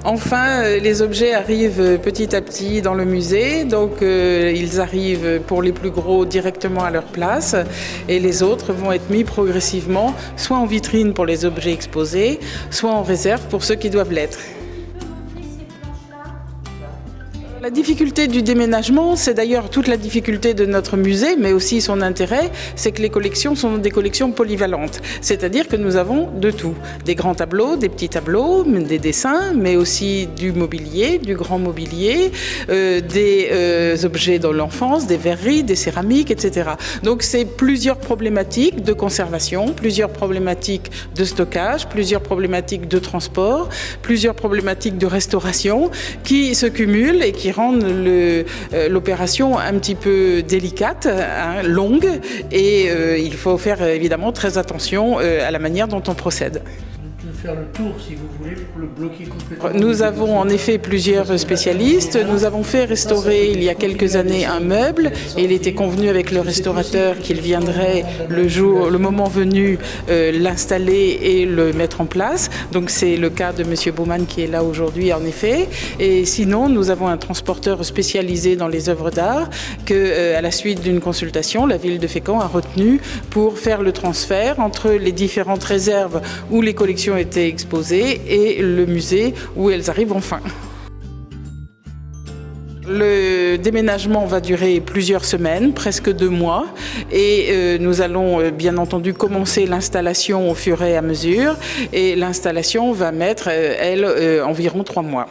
Enfin, les objets arrivent petit à petit dans le musée, donc ils arrivent pour les plus gros directement à leur place et les autres vont être mis progressivement soit en vitrine pour les objets exposés, soit en réserve pour ceux qui doivent l'être. La difficulté du déménagement, c'est d'ailleurs toute la difficulté de notre musée, mais aussi son intérêt, c'est que les collections sont des collections polyvalentes. C'est-à-dire que nous avons de tout. Des grands tableaux, des petits tableaux, des dessins, mais aussi du mobilier, du grand mobilier, des objets dans l'enfance, des verreries, des céramiques, etc. Donc c'est plusieurs problématiques de conservation, plusieurs problématiques de stockage, plusieurs problématiques de transport, plusieurs problématiques de restauration qui se cumulent et qui rendent l'opération un petit peu délicate, hein, longue, et il faut faire évidemment très attention à la manière dont on procède. Faire le tour, si vous voulez, pour le bloquer complètement. Nous avons en effet plusieurs spécialistes. Nous avons fait restaurer il y a quelques années un meuble et il était convenu avec le restaurateur qu'il viendrait le moment venu l'installer et le mettre en place. Donc c'est le cas de Monsieur Baumann qui est là aujourd'hui en effet. Et sinon, nous avons un transporteur spécialisé dans les œuvres d'art que, à la suite d'une consultation, la ville de Fécamp a retenu pour faire le transfert entre les différentes réserves où les collections étaient exposées et le musée où elles arrivent enfin. Le déménagement va durer plusieurs semaines, presque 2 mois, et nous allons bien entendu commencer l'installation au fur et à mesure, et l'installation va mettre, elle, environ 3 mois.